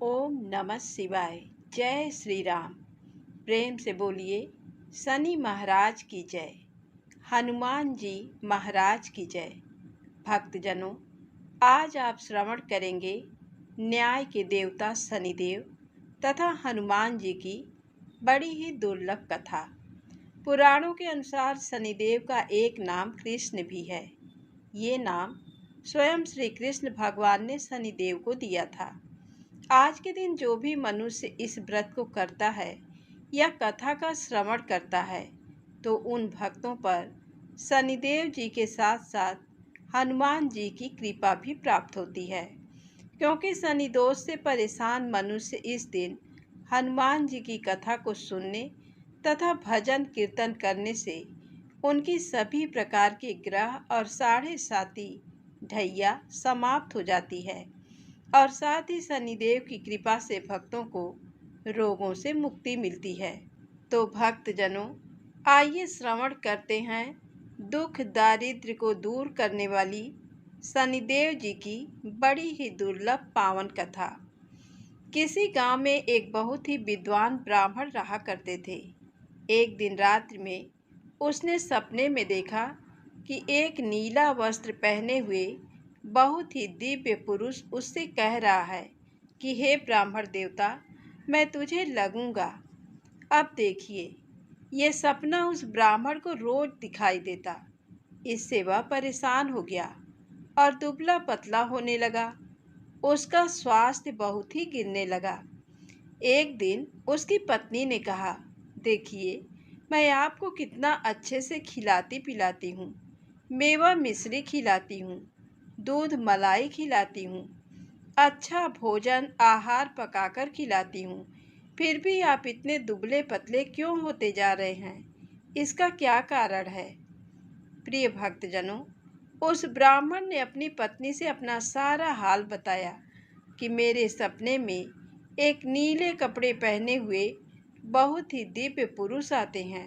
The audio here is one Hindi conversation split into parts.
ओम नमः शिवाय। जय श्री राम। प्रेम से बोलिए शनि महाराज की जय, हनुमान जी महाराज की जय। भक्तजनों, आज आप श्रवण करेंगे न्याय के देवता शनिदेव तथा हनुमान जी की बड़ी ही दुर्लभ कथा। पुराणों के अनुसार शनिदेव का एक नाम कृष्ण भी है। ये नाम स्वयं श्री कृष्ण भगवान ने शनिदेव को दिया था। आज के दिन जो भी मनुष्य इस व्रत को करता है या कथा का श्रवण करता है तो उन भक्तों पर शनिदेव जी के साथ साथ हनुमान जी की कृपा भी प्राप्त होती है, क्योंकि शनि दोष से परेशान मनुष्य इस दिन हनुमान जी की कथा को सुनने तथा भजन कीर्तन करने से उनकी सभी प्रकार के ग्रह और साढ़े साती ढैया समाप्त हो जाती है और साथ ही शनिदेव की कृपा से भक्तों को रोगों से मुक्ति मिलती है। तो भक्तजनों, आइए श्रवण करते हैं दुख दारिद्र्य को दूर करने वाली शनिदेव जी की बड़ी ही दुर्लभ पावन कथा। किसी गांव में एक बहुत ही विद्वान ब्राह्मण रहा करते थे। एक दिन रात्रि में उसने सपने में देखा कि एक नीला वस्त्र पहने हुए बहुत ही दिव्य पुरुष उससे कह रहा है कि हे ब्राह्मण देवता, मैं तुझे लगूंगा। अब देखिए, ये सपना उस ब्राह्मण को रोज दिखाई देता। इससे वह परेशान हो गया और दुबला पतला होने लगा। उसका स्वास्थ्य बहुत ही गिरने लगा। एक दिन उसकी पत्नी ने कहा, देखिए, मैं आपको कितना अच्छे से खिलाती पिलाती हूँ, मेवा मिश्री खिलाती हूँ, दूध मलाई खिलाती हूँ, अच्छा भोजन आहार पकाकर खिलाती हूँ, फिर भी आप इतने दुबले पतले क्यों होते जा रहे हैं? इसका क्या कारण है? प्रिय भक्तजनों, उस ब्राह्मण ने अपनी पत्नी से अपना सारा हाल बताया कि मेरे सपने में एक नीले कपड़े पहने हुए बहुत ही दिव्य पुरुष आते हैं।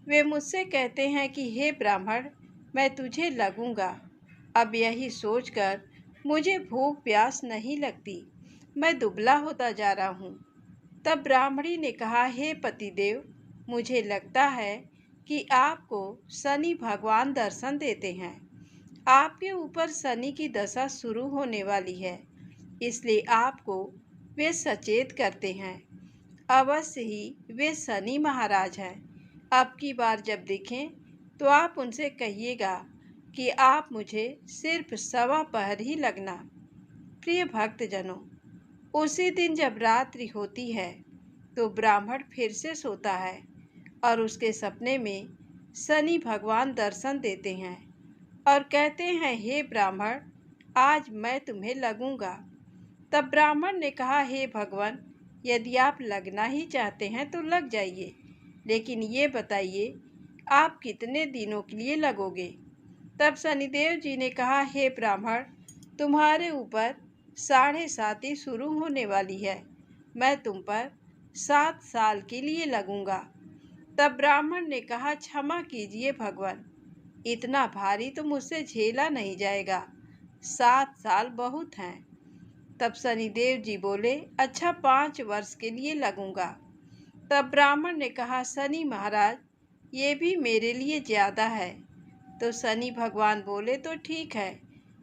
वे मुझसे कहते हैं कि हे ब्राह्मण, मैं तुझे लगूंगा। अब यही सोचकर मुझे भूख प्यास नहीं लगती, मैं दुबला होता जा रहा हूँ। तब ब्राह्मणी ने कहा, हे पतिदेव, मुझे लगता है कि आपको शनि भगवान दर्शन देते हैं। आपके ऊपर शनि की दशा शुरू होने वाली है, इसलिए आपको वे सचेत करते हैं। अवश्य ही वे शनि महाराज हैं। अब की बार जब दिखें तो आप उनसे कहिएगा कि आप मुझे सिर्फ सवा पहर ही लगना। प्रिय भक्तजनों, उसी दिन जब रात्रि होती है तो ब्राह्मण फिर से सोता है और उसके सपने में शनि भगवान दर्शन देते हैं और कहते हैं, हे ब्राह्मण, आज मैं तुम्हें लगूंगा। तब ब्राह्मण ने कहा, हे भगवान, यदि आप लगना ही चाहते हैं तो लग जाइए, लेकिन ये बताइए आप कितने दिनों के लिए लगोगे? तब शनिदेव जी ने कहा, हे ब्राह्मण, तुम्हारे ऊपर साढ़े साती शुरू होने वाली है, मैं तुम पर 7 साल के लिए लगूंगा। तब ब्राह्मण ने कहा, क्षमा कीजिए भगवान, इतना भारी तो मुझसे झेला नहीं जाएगा, 7 साल बहुत हैं। तब शनिदेव जी बोले, अच्छा 5 वर्ष के लिए लगूंगा। तब ब्राह्मण ने कहा, शनि महाराज, ये भी मेरे लिए ज़्यादा है। तो शनि भगवान बोले, तो ठीक है,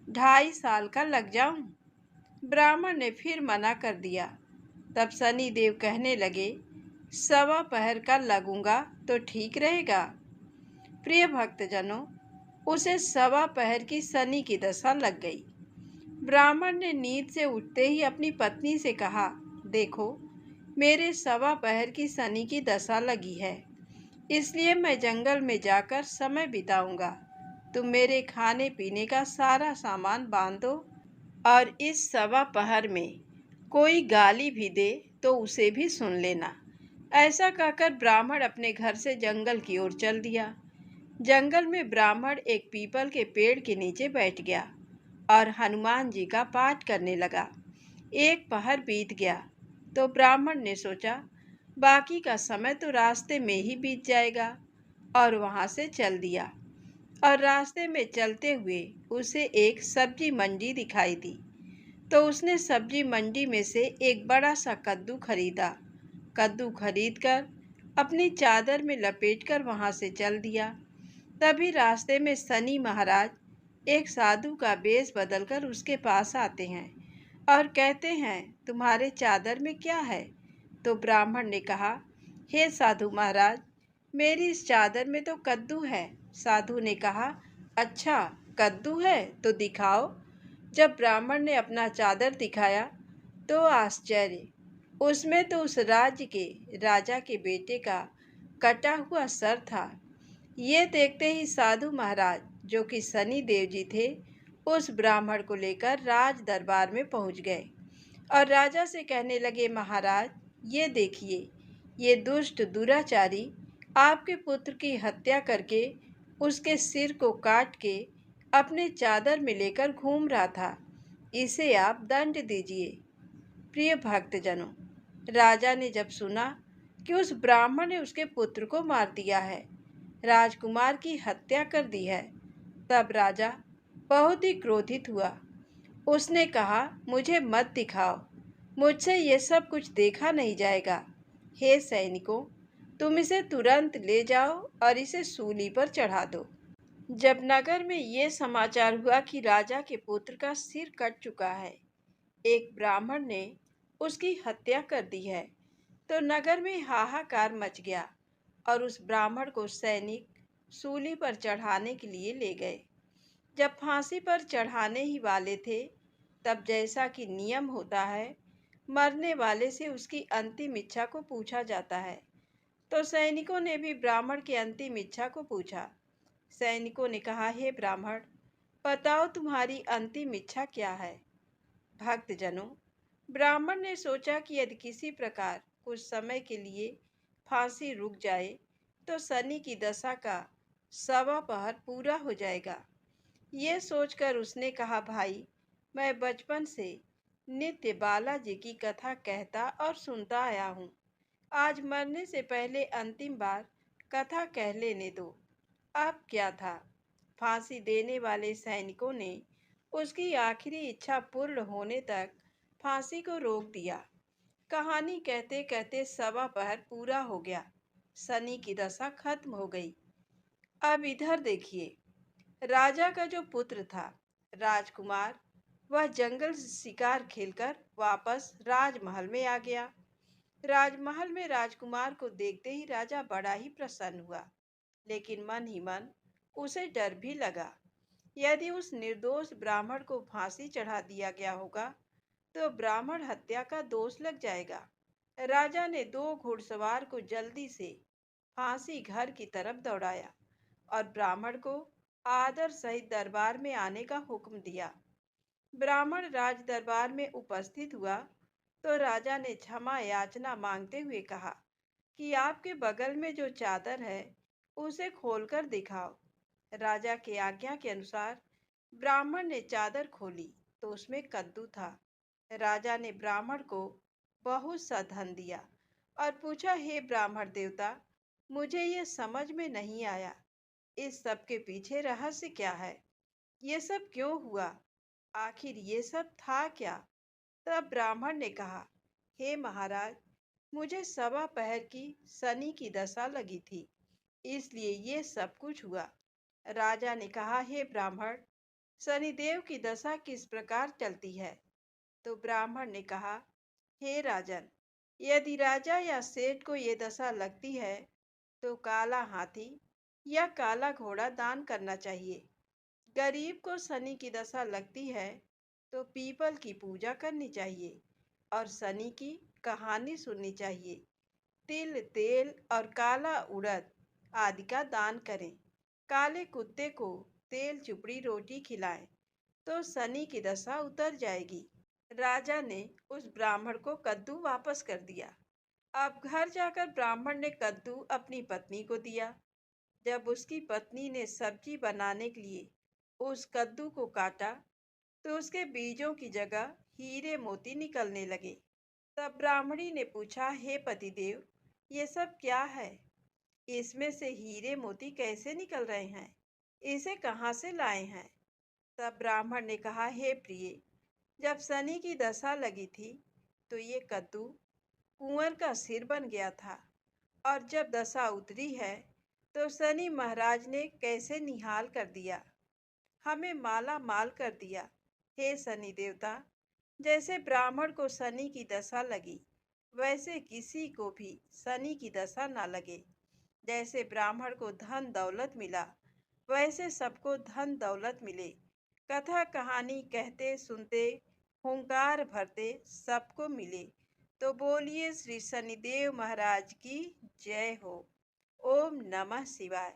2.5 साल का लग जाऊं? ब्राह्मण ने फिर मना कर दिया। तब शनि देव कहने लगे, सवा पहर का लगूंगा तो ठीक रहेगा। प्रिय भक्तजनों, उसे सवा पहर की शनि की दशा लग गई। ब्राह्मण ने नींद से उठते ही अपनी पत्नी से कहा, देखो, मेरे सवा पहर की शनि की दशा लगी है, इसलिए मैं जंगल में जाकर समय बिताऊंगा। तुम मेरे खाने पीने का सारा सामान बांध दो और इस सवा पहर में कोई गाली भी दे तो उसे भी सुन लेना। ऐसा कहकर ब्राह्मण अपने घर से जंगल की ओर चल दिया। जंगल में ब्राह्मण एक पीपल के पेड़ के नीचे बैठ गया और हनुमान जी का पाठ करने लगा। एक पहर बीत गया तो ब्राह्मण ने सोचा, बाकी का समय तो रास्ते में ही बीत जाएगा, और वहां से चल दिया। और रास्ते में चलते हुए उसे एक सब्जी मंडी दिखाई दी। तो उसने सब्जी मंडी में से एक बड़ा सा कद्दू खरीदा। कद्दू खरीदकर अपनी चादर में लपेटकर वहां से चल दिया। तभी रास्ते में शनि महाराज एक साधु का वेश बदलकर उसके पास आते हैं और कहते हैं, तुम्हारे चादर में क्या है? तो ब्राह्मण ने कहा, हे साधु महाराज, मेरी इस चादर में तो कद्दू है। साधु ने कहा, अच्छा, कद्दू है तो दिखाओ। जब ब्राह्मण ने अपना चादर दिखाया तो आश्चर्य, उसमें तो उस राज्य के राजा के बेटे का कटा हुआ सर था। ये देखते ही साधु महाराज, जो कि शनि देव जी थे, उस ब्राह्मण को लेकर राज दरबार में पहुंच गए और राजा से कहने लगे, महाराज, ये देखिए, ये दुष्ट दुराचारी आपके पुत्र की हत्या करके उसके सिर को काट के अपने चादर में लेकर घूम रहा था। इसे आप दंड दीजिए। प्रिय भक्तजनों, राजा ने जब सुना कि उस ब्राह्मण ने उसके पुत्र को मार दिया है, राजकुमार की हत्या कर दी है, तब राजा बहुत ही क्रोधित हुआ। उसने कहा, मुझे मत दिखाओ, मुझसे ये सब कुछ देखा नहीं जाएगा। हे सैनिकों, तुम इसे तुरंत ले जाओ और इसे सूली पर चढ़ा दो। जब नगर में ये समाचार हुआ कि राजा के पुत्र का सिर कट चुका है, एक ब्राह्मण ने उसकी हत्या कर दी है, तो नगर में हाहाकार मच गया और उस ब्राह्मण को सैनिक सूली पर चढ़ाने के लिए ले गए। जब फांसी पर चढ़ाने ही वाले थे, तब जैसा कि नियम होता है, मरने वाले से उसकी अंतिम इच्छा को पूछा जाता है। तो सैनिकों ने भी ब्राह्मण की अंतिम इच्छा को पूछा। सैनिकों ने कहा, हे ब्राह्मण, बताओ तुम्हारी अंतिम इच्छा क्या है? भक्तजनों, ब्राह्मण ने सोचा कि यदि किसी प्रकार कुछ समय के लिए फांसी रुक जाए तो शनि की दशा का 1.25 पूरा हो जाएगा। ये सोचकर उसने कहा, भाई, मैं बचपन से नित्य बालाजी की कथा कहता और सुनता आया हूँ। आज मरने से पहले अंतिम बार कथा कह लेने दो। अब क्या था, फांसी देने वाले सैनिकों ने उसकी आखिरी इच्छा पूर्ण होने तक फांसी को रोक दिया। कहानी कहते कहते 1.25 पूरा हो गया। शनि की दशा खत्म हो गई। अब इधर देखिए, राजा का जो पुत्र था, राजकुमार, वह जंगल से शिकार खेलकर वापस राजमहल में आ गया। राजमहल में राजकुमार को देखते ही राजा बड़ा ही प्रसन्न हुआ, लेकिन मन ही मन उसे डर भी लगा। यदि उस निर्दोष ब्राह्मण को फांसी चढ़ा दिया गया होगा तो ब्राह्मण हत्या का दोष लग जाएगा। राजा ने 2 घुड़सवार को जल्दी से फांसी घर की तरफ दौड़ाया और ब्राह्मण को आदर सहित दरबार में आने का हुक्म दिया। ब्राह्मण राज दरबार में उपस्थित हुआ तो राजा ने क्षमा याचना मांगते हुए कहा कि आपके बगल में जो चादर है उसे खोलकर दिखाओ। राजा की आज्ञा के अनुसार ब्राह्मण ने चादर खोली तो उसमें कद्दू था। राजा ने ब्राह्मण को बहुत सा धन दिया और पूछा, हे ब्राह्मण देवता, मुझे ये समझ में नहीं आया, इस सब के पीछे रहस्य क्या है? ये सब क्यों हुआ? आखिर ये सब था क्या? तब ब्राह्मण ने कहा, हे महाराज, मुझे 1.25 की शनि की दशा लगी थी, इसलिए ये सब कुछ हुआ। राजा ने कहा, हे ब्राह्मण, शनिदेव की दशा किस प्रकार चलती है? तो ब्राह्मण ने कहा, हे राजन, यदि राजा या सेठ को ये दशा लगती है तो काला हाथी या काला घोड़ा दान करना चाहिए। गरीब को शनि की दशा लगती है तो पीपल की पूजा करनी चाहिए और शनि की कहानी सुननी चाहिए। तिल, तेल और काला उड़द आदि का दान करें। काले कुत्ते को तेल चुपड़ी रोटी खिलाएं तो शनि की दशा उतर जाएगी। राजा ने उस ब्राह्मण को कद्दू वापस कर दिया। अब घर जाकर ब्राह्मण ने कद्दू अपनी पत्नी को दिया। जब उसकी पत्नी ने सब्जी बनाने के लिए उस कद्दू को काटा तो उसके बीजों की जगह हीरे मोती निकलने लगे। तब ब्राह्मणी ने पूछा, हे पतिदेव, ये सब क्या है? इसमें से हीरे मोती कैसे निकल रहे हैं? इसे कहाँ से लाए हैं? तब ब्राह्मण ने कहा, हे प्रिय, जब शनि की दशा लगी थी तो ये कद्दू कुंवर का सिर बन गया था, और जब दशा उतरी है तो शनि महाराज ने कैसे निहाल कर दिया, हमें माला माल कर दिया। हे शनि देवता, जैसे ब्राह्मण को शनि की दशा लगी वैसे किसी को भी शनि की दशा ना लगे। जैसे ब्राह्मण को धन दौलत मिला वैसे सबको धन दौलत मिले। कथा कहानी कहते सुनते हुंकार भरते सबको मिले। तो बोलिए श्री शनिदेव महाराज की जय हो। ओम नमः शिवाय।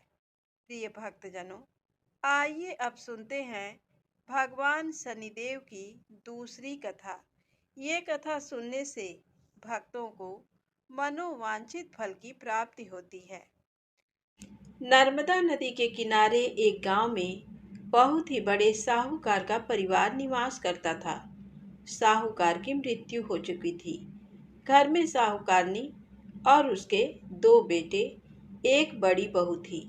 प्रिय भक्तजनों, आइए अब सुनते हैं भगवान शनिदेव की दूसरी कथा। ये कथा सुनने से भक्तों को मनोवांछित फल की प्राप्ति होती है। नर्मदा नदी के किनारे एक गांव में बहुत ही बड़े साहूकार का परिवार निवास करता था। साहूकार की मृत्यु हो चुकी थी। घर में साहूकारनी और उसके 2 बेटे, एक बड़ी बहू थी।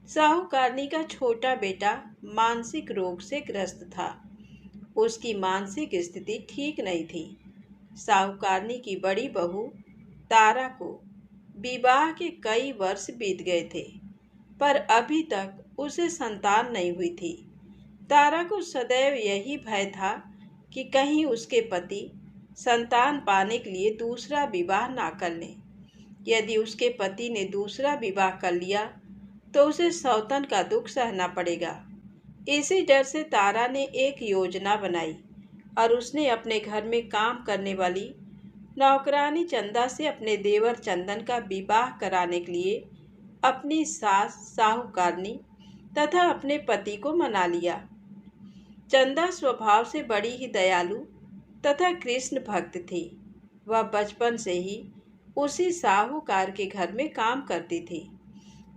साहूकारनी का छोटा बेटा मानसिक रोग से ग्रस्त था। उसकी मानसिक स्थिति ठीक नहीं थी। साहूकारनी की बड़ी बहू तारा को विवाह के कई वर्ष बीत गए थे, पर अभी तक उसे संतान नहीं हुई थी। तारा को सदैव यही भय था कि कहीं उसके पति संतान पाने के लिए दूसरा विवाह ना कर लें। यदि उसके पति ने दूसरा विवाह कर लिया तो उसे सौतन का दुख सहना पड़ेगा। इसी डर से तारा ने एक योजना बनाई और उसने अपने घर में काम करने वाली नौकरानी चंदा से अपने देवर चंदन का विवाह कराने के लिए अपनी सास साहूकारनी तथा अपने पति को मना लिया। चंदा स्वभाव से बड़ी ही दयालु तथा कृष्ण भक्त थी। वह बचपन से ही उसी साहूकार के घर में काम करती थी।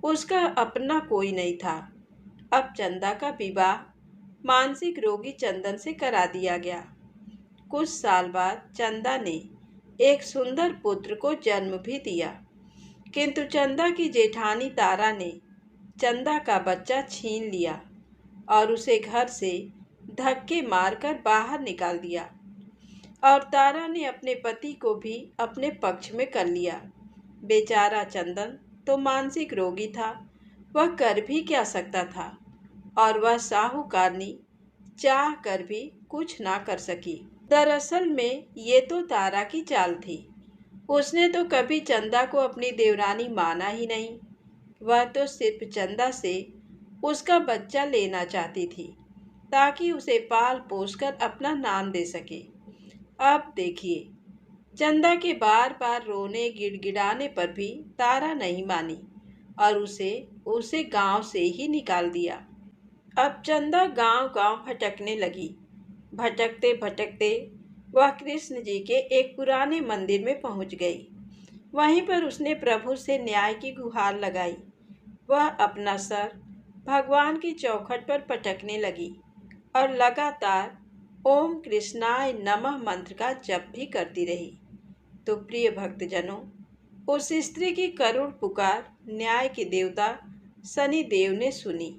उसका अपना कोई नहीं था। अब चंदा का विवाह मानसिक रोगी चंदन से करा दिया गया। कुछ साल बाद चंदा ने एक सुंदर पुत्र को जन्म भी दिया, किंतु चंदा की जेठानी तारा ने चंदा का बच्चा छीन लिया और उसे घर से धक्के मारकर बाहर निकाल दिया। और तारा ने अपने पति को भी अपने पक्ष में कर लिया। बेचारा चंदन तो मानसिक रोगी था, वह कर भी क्या सकता था, और वह साहूकारनी चाह कर भी कुछ ना कर सकी। दरअसल में ये तो तारा की चाल थी। उसने तो कभी चंदा को अपनी देवरानी माना ही नहीं। वह तो सिर्फ चंदा से उसका बच्चा लेना चाहती थी ताकि उसे पाल पोस कर अपना नाम दे सके। अब देखिए, चंदा के बार बार रोने गिड़गिड़ाने पर भी तारा नहीं मानी और उसे गांव से ही निकाल दिया। अब चंदा गांव गांव भटकने लगी। भटकते भटकते वह कृष्ण जी के एक पुराने मंदिर में पहुंच गई। वहीं पर उसने प्रभु से न्याय की गुहार लगाई। वह अपना सर भगवान की चौखट पर पटकने लगी और लगातार ओम कृष्णाय नमः मंत्र का जप भी करती रही। तो प्रिय भक्तजनों, उस स्त्री की करुण पुकार न्याय के देवता शनि देव ने सुनी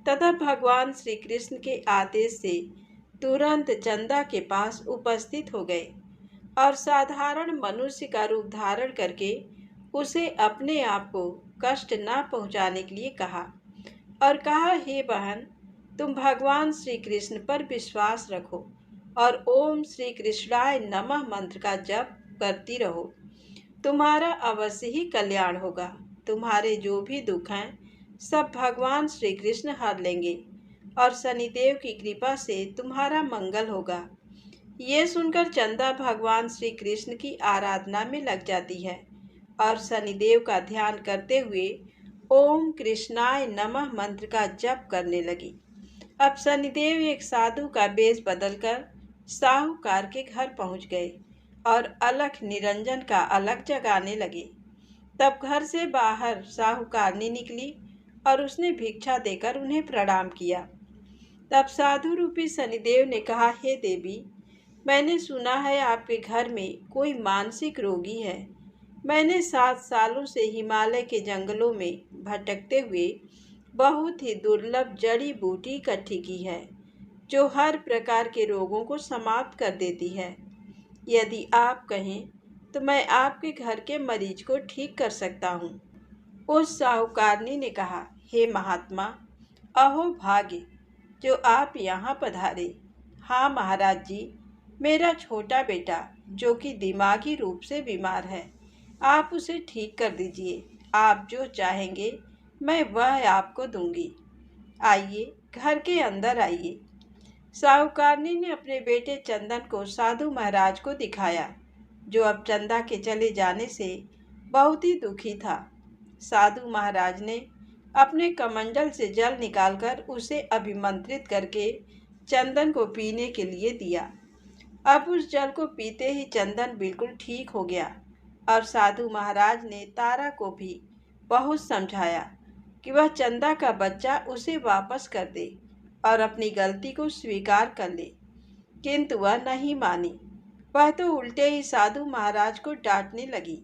तथा भगवान श्री कृष्ण के आदेश से तुरंत चंदा के पास उपस्थित हो गए और साधारण मनुष्य का रूप धारण करके उसे अपने आप को कष्ट न पहुंचाने के लिए कहा और कहा, हे बहन, तुम भगवान श्री कृष्ण पर विश्वास रखो और ओम श्री कृष्णाय नमः मंत्र का जप करती रहो। तुम्हारा अवश्य ही कल्याण होगा। तुम्हारे जो भी दुख हैं सब भगवान श्री कृष्ण हर लेंगे और शनिदेव की कृपा से तुम्हारा मंगल होगा। ये सुनकर चंदा भगवान श्री कृष्ण की आराधना में लग जाती है और शनिदेव का ध्यान करते हुए ओम कृष्णाय नमः मंत्र का जप करने लगी। अब शनिदेव एक साधु का वेश बदलकर साहूकार के घर पहुंच गए और अलख निरंजन का अलख जगाने लगे। तब घर से बाहर साहूकारनी निकली और उसने भिक्षा देकर उन्हें प्रणाम किया। तब साधु रूपी शनिदेव ने कहा, हे देवी, मैंने सुना है आपके घर में कोई मानसिक रोगी है। मैंने 7 सालों से हिमालय के जंगलों में भटकते हुए बहुत ही दुर्लभ जड़ी बूटी इकट्ठी की है। जो हर प्रकार के रोगों को समाप्त कर देती है। यदि आप कहें तो मैं आपके घर के मरीज को ठीक कर सकता हूँ। उस साहूकारनी ने कहा, हे महात्मा, अहो भाग्य जो आप यहाँ पधारे। हाँ महाराज जी, मेरा छोटा बेटा जो कि दिमागी रूप से बीमार है, आप उसे ठीक कर दीजिए। आप जो चाहेंगे मैं वह आपको दूंगी। आइए, घर के अंदर आइए। साहूकारनी ने अपने बेटे चंदन को साधु महाराज को दिखाया, जो अब चंदा के चले जाने से बहुत ही दुखी था। साधु महाराज ने अपने कमंडल से जल निकालकर उसे अभिमंत्रित करके चंदन को पीने के लिए दिया। अब उस जल को पीते ही चंदन बिल्कुल ठीक हो गया और साधु महाराज ने तारा को भी बहुत समझाया कि वह चंदा का बच्चा उसे वापस कर दे और अपनी गलती को स्वीकार कर ले, किंतु वह नहीं मानी। वह तो उल्टे ही साधु महाराज को डांटने लगी,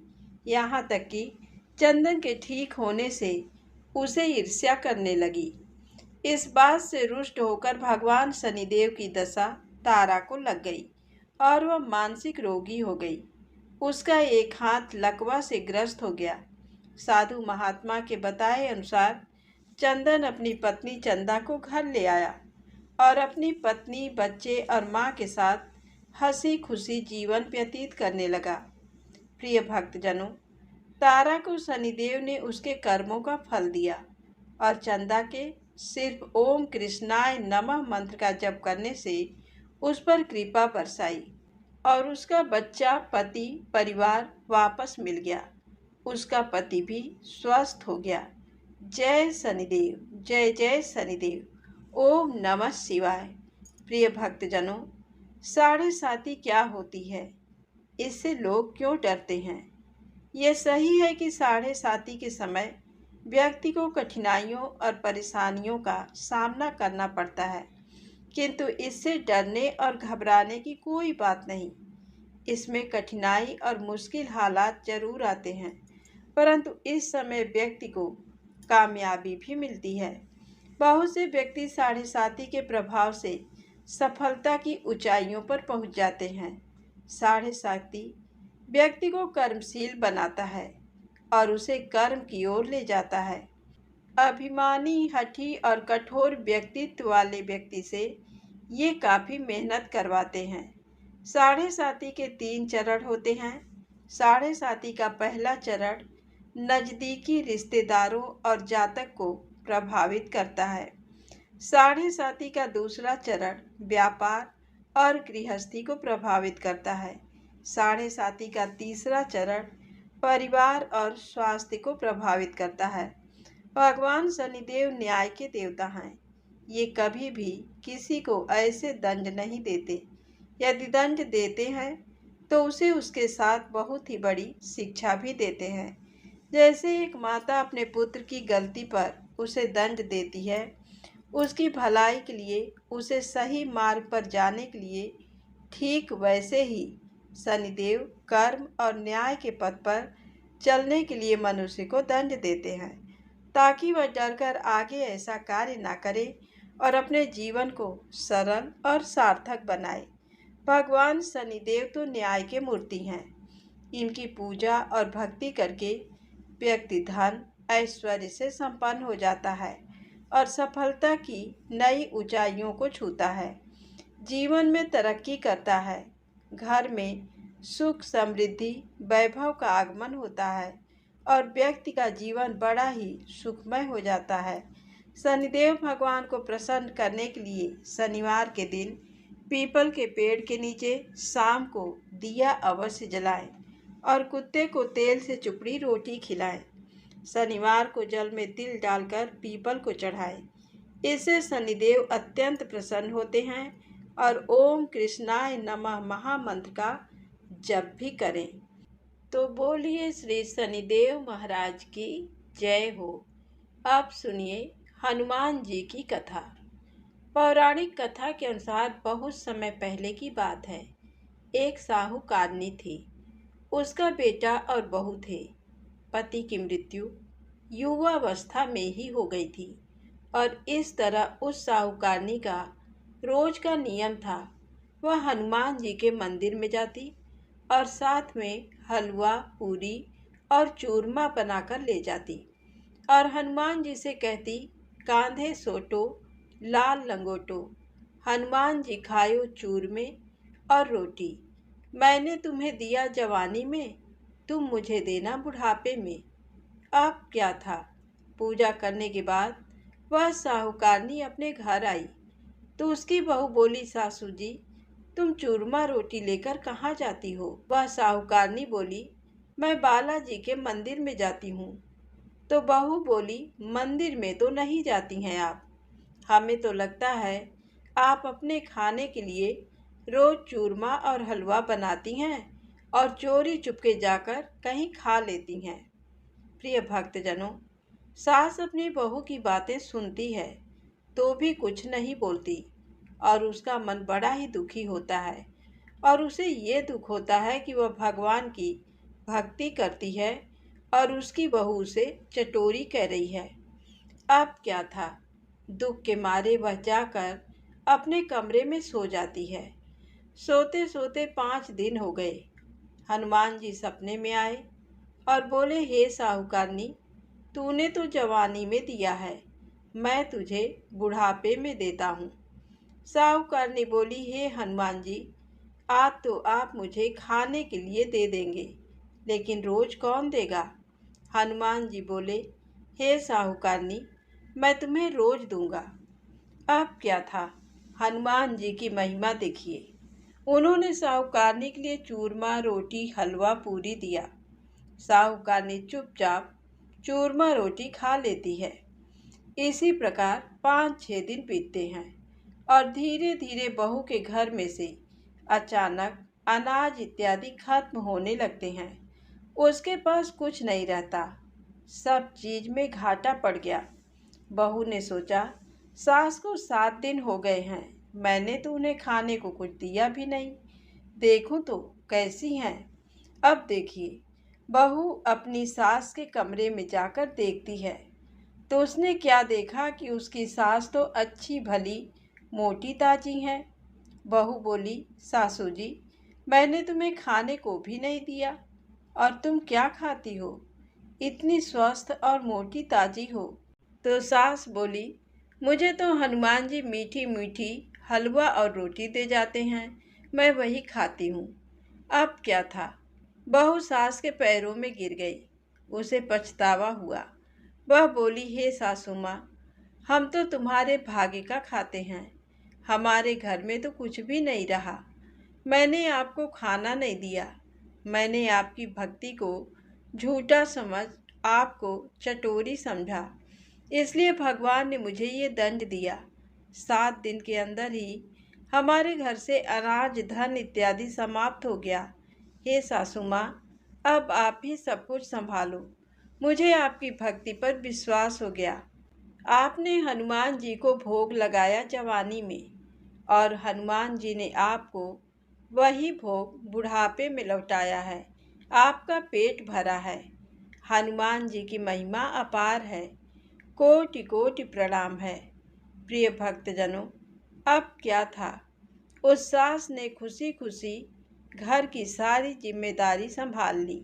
यहाँ तक कि चंदन के ठीक होने से उसे ईर्ष्या करने लगी। इस बात से रुष्ट होकर भगवान शनिदेव की दशा तारा को लग गई और वह मानसिक रोगी हो गई। उसका एक हाथ लकवा से ग्रस्त हो गया। साधु महात्मा के बताए अनुसार चंदन अपनी पत्नी चंदा को घर ले आया और अपनी पत्नी, बच्चे और माँ के साथ हंसी खुशी जीवन व्यतीत करने लगा। प्रिय भक्तजनों, तारा को शनिदेव ने उसके कर्मों का फल दिया और चंदा के सिर्फ ओम कृष्णाय नमः मंत्र का जप करने से उस पर कृपा बरसाई और उसका बच्चा, पति, परिवार वापस मिल गया। उसका पति भी स्वस्थ हो गया। जय शनिदेव, जय जय शनिदेव। ओम नमः शिवाय। प्रिय भक्तजनों, साढ़े साती क्या होती है? इससे लोग क्यों डरते हैं? यह सही है कि साढ़े साती के समय व्यक्ति को कठिनाइयों और परेशानियों का सामना करना पड़ता है, किंतु इससे डरने और घबराने की कोई बात नहीं। इसमें कठिनाई और मुश्किल हालात जरूर आते हैं, परंतु इस समय व्यक्ति को कामयाबी भी मिलती है। बहुत से व्यक्ति साढ़े साती के प्रभाव से सफलता की ऊंचाइयों पर पहुंच जाते हैं। साढ़े साती व्यक्ति को कर्मशील बनाता है और उसे कर्म की ओर ले जाता है। अभिमानी, हठी और कठोर व्यक्तित्व वाले व्यक्ति से ये काफ़ी मेहनत करवाते हैं। साढ़े साती के 3 चरण होते हैं। साढ़े साती का पहला चरण नज़दीकी रिश्तेदारों और जातक को प्रभावित करता है। साढ़े साती का दूसरा चरण व्यापार और गृहस्थी को प्रभावित करता है। साढ़े साती का तीसरा चरण परिवार और स्वास्थ्य को प्रभावित करता है। भगवान शनिदेव न्याय के देवता हैं। ये कभी भी किसी को ऐसे दंड नहीं देते। यदि दंड देते हैं तो उसे उसके साथ बहुत ही बड़ी शिक्षा भी देते हैं। जैसे एक माता अपने पुत्र की गलती पर उसे दंड देती है, उसकी भलाई के लिए, उसे सही मार्ग पर जाने के लिए, ठीक वैसे ही शनिदेव कर्म और न्याय के पथ पर चलने के लिए मनुष्य को दंड देते हैं, ताकि वह डरकर आगे ऐसा कार्य ना करे और अपने जीवन को सरल और सार्थक बनाए। भगवान शनिदेव तो न्याय के मूर्ति हैं। इनकी पूजा और भक्ति करके व्यक्ति धन, ऐश्वर्य से संपन्न हो जाता है और सफलता की नई ऊंचाइयों को छूता है। जीवन में तरक्की करता है। घर में सुख, समृद्धि, वैभव का आगमन होता है और व्यक्ति का जीवन बड़ा ही सुखमय हो जाता है। शनिदेव भगवान को प्रसन्न करने के लिए शनिवार के दिन पीपल के पेड़ के नीचे शाम को दिया अवश्य जलाएं और कुत्ते को तेल से चुपड़ी रोटी खिलाएं। शनिवार को जल में तिल डालकर पीपल को चढ़ाएं। इससे शनिदेव अत्यंत प्रसन्न होते हैं और ओम कृष्णाय नमः महामंत्र का जप भी करें। तो बोलिए श्री शनिदेव महाराज की जय हो। अब सुनिए हनुमान जी की कथा। पौराणिक कथा के अनुसार बहुत समय पहले की बात है। एक साहूकारनी थी। उसका बेटा और बहू थे। पति की मृत्यु युवावस्था में ही हो गई थी और इस तरह उस साहूकारनी का रोज का नियम था, वह हनुमान जी के मंदिर में जाती और साथ में हलवा, पूरी और चूरमा बनाकर ले जाती और हनुमान जी से कहती, कांधे सोटो लाल लंगोटो, हनुमान जी खायो चूरमे और रोटी। मैंने तुम्हें दिया जवानी में, तुम मुझे देना बुढ़ापे में। अब क्या था, पूजा करने के बाद वह साहूकारनी अपने घर आई तो उसकी बहू बोली, सासू जी तुम चूरमा रोटी लेकर कहाँ जाती हो? वह साहूकारनी बोली, मैं बालाजी के मंदिर में जाती हूँ। तो बहू बोली, मंदिर में तो नहीं जाती हैं आप, हमें तो लगता है आप अपने खाने के लिए रोज चूरमा और हलवा बनाती हैं और चोरी चुपके जाकर कहीं खा लेती हैं। प्रिय भक्तजनों, सास अपनी बहू की बातें सुनती है तो भी कुछ नहीं बोलती और उसका मन बड़ा ही दुखी होता है और उसे ये दुख होता है कि वह भगवान की भक्ति करती है और उसकी बहू उसे चटोरी कह रही है। अब क्या था, दुख के मारे वह जाकर अपने कमरे में सो जाती है। सोते सोते 5 दिन हो गए। हनुमान जी सपने में आए और बोले, हे साहूकारनी, तूने तो जवानी में दिया है, मैं तुझे बुढ़ापे में देता हूँ। साहूकारनी बोली, हे हनुमान जी, आज तो आप मुझे खाने के लिए दे देंगे, लेकिन रोज कौन देगा? हनुमान जी बोले, हे साहूकारनी, मैं तुम्हें रोज दूंगा। अब क्या था, हनुमान जी की महिमा देखिए। उन्होंने साहूकारनी के लिए चूरमा, रोटी, हलवा, पूरी दिया। साहूकारनी चुपचाप चूरमा रोटी खा लेती है। इसी प्रकार 5-6 दिन बीतते हैं और धीरे धीरे बहू के घर में से अचानक अनाज इत्यादि खत्म होने लगते हैं। उसके पास कुछ नहीं रहता, सब चीज में घाटा पड़ गया। बहू ने सोचा, सास को 7 दिन हो गए हैं, मैंने तो उन्हें खाने को कुछ दिया भी नहीं, देखूं तो कैसी हैं। अब देखिए, बहू अपनी सास के कमरे में जाकर देखती है तो उसने क्या देखा कि उसकी सास तो अच्छी भली मोटी ताजी है। बहू बोली, सासू जी, मैंने तुम्हें खाने को भी नहीं दिया और तुम क्या खाती हो, इतनी स्वस्थ और मोटी ताजी हो। तो सास बोली, मुझे तो हनुमान जी मीठी मीठी हलवा और रोटी दे जाते हैं, मैं वही खाती हूँ। अब क्या था, बहू सास के पैरों में गिर गई, उसे पछतावा हुआ। वह बोली, हे सासू माँ, हम तो तुम्हारे भाग्य का खाते हैं, हमारे घर में तो कुछ भी नहीं रहा, मैंने आपको खाना नहीं दिया, मैंने आपकी भक्ति को झूठा समझ आपको चटोरी समझा, इसलिए भगवान ने मुझे ये दंड दिया। 7 दिन के अंदर ही हमारे घर से अनाज, धन इत्यादि समाप्त हो गया। हे सासू माँ, अब आप ही सब कुछ संभालो, मुझे आपकी भक्ति पर विश्वास हो गया। आपने हनुमान जी को भोग लगाया जवानी में और हनुमान जी ने आपको वही भोग बुढ़ापे में लौटाया है, आपका पेट भरा है। हनुमान जी की महिमा अपार है, कोटि कोटि प्रणाम है। प्रिय भक्तजनों, अब क्या था, उस सास ने खुशी खुशी घर की सारी जिम्मेदारी संभाल ली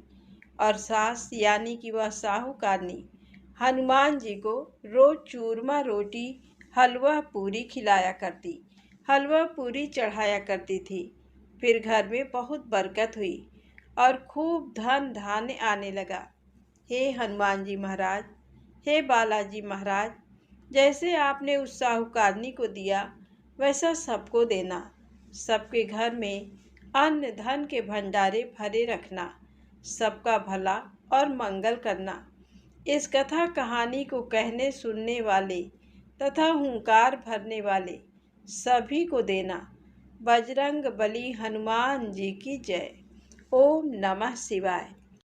और सास यानी कि वह साहूकारनी हनुमान जी को रोज चूरमा रोटी, हलवा पूरी खिलाया करती, हलवा पूरी चढ़ाया करती थी। फिर घर में बहुत बरकत हुई और खूब धन धान्य आने लगा। हे हनुमान जी महाराज, हे बालाजी महाराज, जैसे आपने उस साहूकारनी को दिया वैसा सबको देना, सबके घर में अन्न धन के भंडारे भरे रखना, सबका भला और मंगल करना। इस कथा कहानी को कहने सुनने वाले तथा हुंकार भरने वाले सभी को देना। बजरंग बली हनुमान जी की जय। ओम नमः शिवाय।